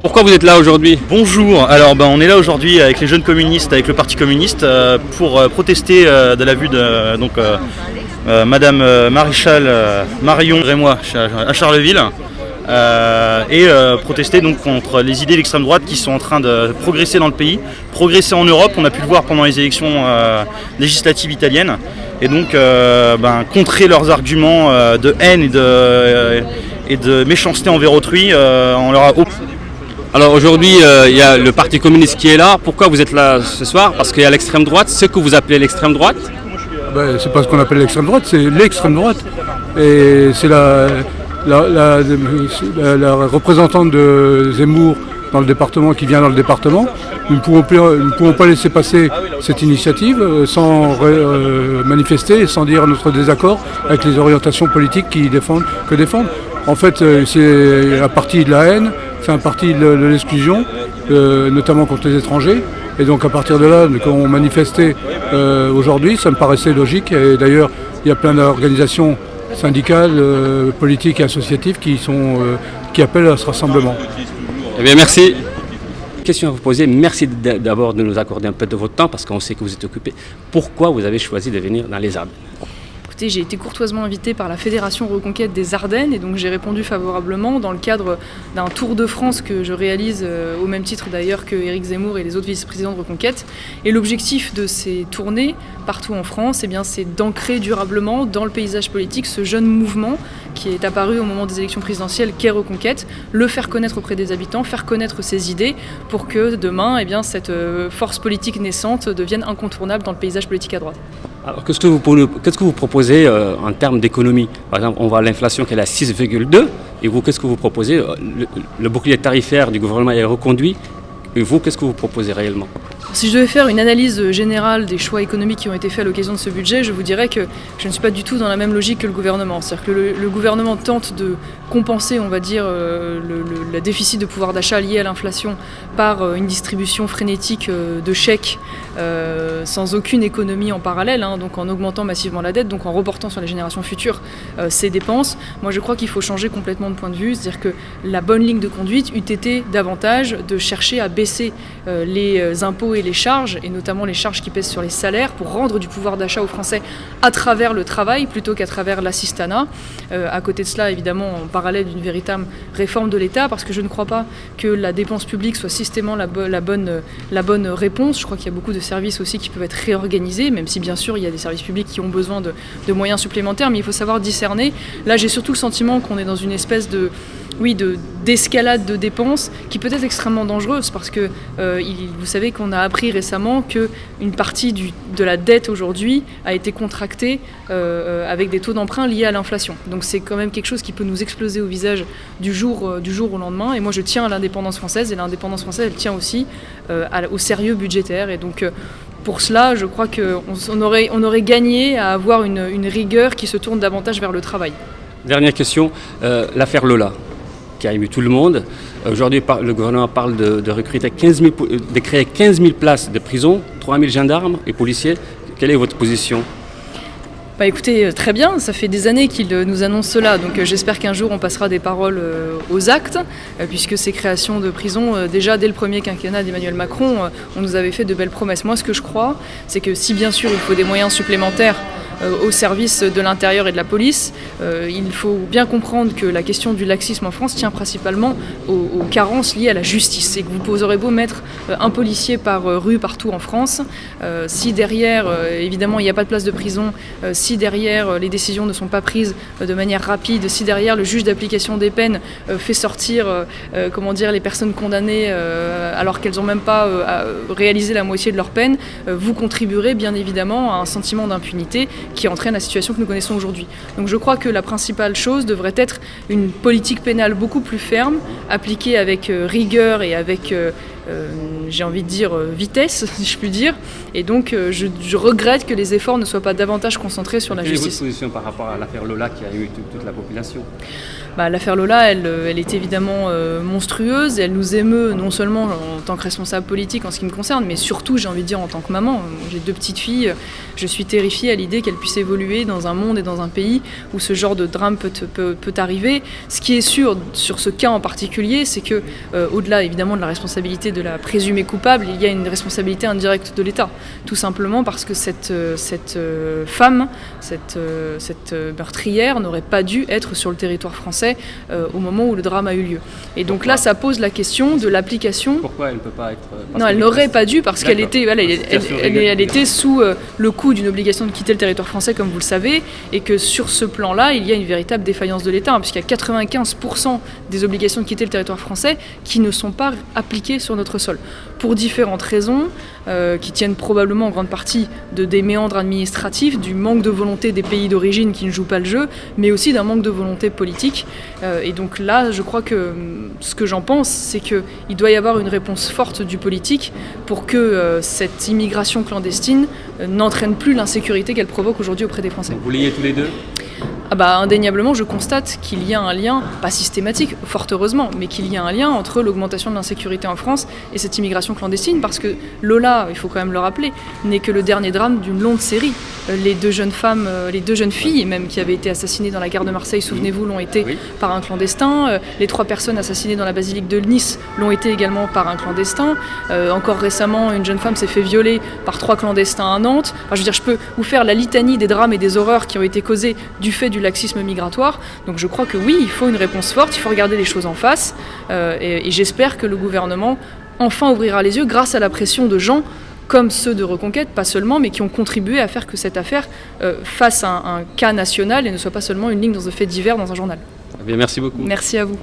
Pourquoi vous êtes là aujourd'hui ? Bonjour, alors on est là aujourd'hui avec les jeunes communistes, avec le Parti communiste, pour protester de la vue de Madame Maréchal Marion Rémois à Charleville, et protester donc contre les idées d'extrême droite qui sont en train de progresser dans le pays, progresser en Europe. On a pu le voir pendant les élections législatives italiennes, et donc contrer leurs arguments de haine et de méchanceté envers autrui. On leur a... Alors aujourd'hui, il y a le Parti communiste qui est là. Pourquoi vous êtes là ce soir ? Parce qu'il y a l'extrême droite. Ce que vous appelez l'extrême droite ? C'est pas ce qu'on appelle l'extrême droite, c'est l'extrême droite. Et c'est la représentante de Zemmour dans le département qui vient dans le département. Nous ne pouvons pas laisser passer cette initiative sans manifester et sans dire notre désaccord avec les orientations politiques que défendent. En fait, c'est un parti de la haine, c'est un parti de l'exclusion, notamment contre les étrangers. Et donc à partir de là, quand on manifestait aujourd'hui, ça me paraissait logique. Et d'ailleurs, il y a plein d'organisations syndicales, politiques et associatives qui appellent à ce rassemblement. Eh bien, merci. Question à vous poser. Merci d'abord de nous accorder un peu de votre temps parce qu'on sait que vous êtes occupé. Pourquoi vous avez choisi de venir dans les Ardennes ? Écoutez, j'ai été courtoisement invitée par la Fédération Reconquête des Ardennes et donc j'ai répondu favorablement dans le cadre d'un tour de France que je réalise au même titre d'ailleurs que Éric Zemmour et les autres vice-présidents de Reconquête. Et l'objectif de ces tournées partout en France, c'est d'ancrer durablement dans le paysage politique ce jeune mouvement qui est apparu au moment des élections présidentielles qu'est Reconquête, le faire connaître auprès des habitants, faire connaître ses idées pour que demain, cette force politique naissante devienne incontournable dans le paysage politique à droite. Alors, qu'est-ce que vous proposez en termes d'économie ? Par exemple, on voit l'inflation qui est à 6,2 et vous, qu'est-ce que vous proposez ? Le bouclier tarifaire du gouvernement est reconduit et vous, qu'est-ce que vous proposez réellement ? Si je devais faire une analyse générale des choix économiques qui ont été faits à l'occasion de ce budget, je vous dirais que je ne suis pas du tout dans la même logique que le gouvernement. C'est-à-dire que le gouvernement tente de compenser, le déficit de pouvoir d'achat lié à l'inflation par une distribution frénétique de chèques sans aucune économie en parallèle, donc en augmentant massivement la dette, donc en reportant sur les générations futures ces dépenses. Moi, je crois qu'il faut changer complètement de point de vue, c'est-à-dire que la bonne ligne de conduite eût été davantage de chercher à baisser les impôts et les charges, et notamment les charges qui pèsent sur les salaires, pour rendre du pouvoir d'achat aux Français à travers le travail plutôt qu'à travers l'assistanat. À côté de cela, évidemment, en parallèle d'une véritable réforme de l'État, parce que je ne crois pas que la dépense publique soit systématiquement la bonne réponse. Je crois qu'il y a beaucoup de services aussi qui peuvent être réorganisés, même si bien sûr il y a des services publics qui ont besoin de moyens supplémentaires, mais il faut savoir discerner. Là, j'ai surtout le sentiment qu'on est dans une espèce d'escalade de dépenses qui peut être extrêmement dangereuse parce que vous savez qu'on a appris récemment qu'une partie de la dette aujourd'hui a été contractée avec des taux d'emprunt liés à l'inflation. Donc c'est quand même quelque chose qui peut nous exploser au visage du jour au lendemain. Et moi je tiens à l'indépendance française et l'indépendance française elle tient aussi au sérieux budgétaire. Et donc pour cela, je crois qu'on aurait gagné à avoir une rigueur qui se tourne davantage vers le travail. Dernière question, l'affaire Lola, qui a ému tout le monde. Aujourd'hui, le gouvernement parle de recruter de créer 15 000 places de prison, 3 000 gendarmes et policiers. Quelle est votre position ? Écoutez, très bien, ça fait des années qu'il nous annonce cela, donc j'espère qu'un jour on passera des paroles aux actes, puisque ces créations de prisons, déjà dès le premier quinquennat d'Emmanuel Macron, on nous avait fait de belles promesses. Moi ce que je crois, c'est que si bien sûr il faut des moyens supplémentaires au service de l'intérieur et de la police. Il faut bien comprendre que la question du laxisme en France tient principalement aux carences liées à la justice. Et que vous aurez beau mettre un policier par rue partout en France, si derrière, évidemment, il n'y a pas de place de prison, si derrière les décisions ne sont pas prises de manière rapide, si derrière le juge d'application des peines fait sortir les personnes condamnées alors qu'elles n'ont même pas réalisé la moitié de leur peine, vous contribuerez bien évidemment à un sentiment d'impunité qui entraîne la situation que nous connaissons aujourd'hui. Donc je crois que la principale chose devrait être une politique pénale beaucoup plus ferme, appliquée avec rigueur et avec j'ai envie de dire vitesse, si je puis dire. Et donc je regrette que les efforts ne soient pas davantage concentrés sur la justice. Quelle est votre position par rapport à l'affaire Lola qui a eu toute la population ? L'affaire Lola, elle est évidemment monstrueuse et elle nous émeut non seulement en tant que responsable politique en ce qui me concerne, mais surtout, j'ai envie de dire, en tant que maman. J'ai 2 petites filles, je suis terrifiée à l'idée qu'elles puissent évoluer dans un monde et dans un pays où ce genre de drame peut arriver. Ce qui est sûr sur ce cas en particulier, c'est que au-delà évidemment de la responsabilité de la présumée coupable, il y a une responsabilité indirecte de l'État. Tout simplement parce que cette femme, cette meurtrière n'aurait pas dû être sur le territoire français au moment où le drame a eu lieu. Et donc là, ça pose la question de l'application. Pourquoi elle ne peut pas être... Non, elle n'aurait pas dû parce qu'elle était, elle était sous le coup d'une obligation de quitter le territoire français, comme vous le savez, et que sur ce plan-là, il y a une véritable défaillance de l'État, puisqu'il y a 95% des obligations de quitter le territoire français qui ne sont pas appliquées sur notre sol, pour différentes raisons, qui tiennent probablement en grande partie des méandres administratifs, du manque de volonté des pays d'origine qui ne jouent pas le jeu, mais aussi d'un manque de volonté politique. Et donc là, je crois que ce que j'en pense, c'est qu'il doit y avoir une réponse forte du politique pour que cette immigration clandestine n'entraîne plus l'insécurité qu'elle provoque aujourd'hui auprès des Français. Vous liez tous les deux ? Indéniablement, je constate qu'il y a un lien, pas systématique, fort heureusement, mais qu'il y a un lien entre l'augmentation de l'insécurité en France et cette immigration clandestine, parce que Lola, il faut quand même le rappeler, n'est que le dernier drame d'une longue série. Les 2 jeunes femmes, les 2 jeunes filles, même qui avaient été assassinées dans la gare de Marseille, souvenez-vous, l'ont été par un clandestin. Les 3 personnes assassinées dans la basilique de Nice l'ont été également par un clandestin. Encore récemment, une jeune femme s'est fait violer par 3 clandestins à Nantes. Je peux vous faire la litanie des drames et des horreurs qui ont été causés du fait du laxisme migratoire. Donc je crois que oui, il faut une réponse forte, il faut regarder les choses en face et j'espère que le gouvernement enfin ouvrira les yeux grâce à la pression de gens comme ceux de Reconquête, pas seulement, mais qui ont contribué à faire que cette affaire fasse un cas national et ne soit pas seulement une ligne dans un fait divers dans un journal. Merci beaucoup. Merci à vous.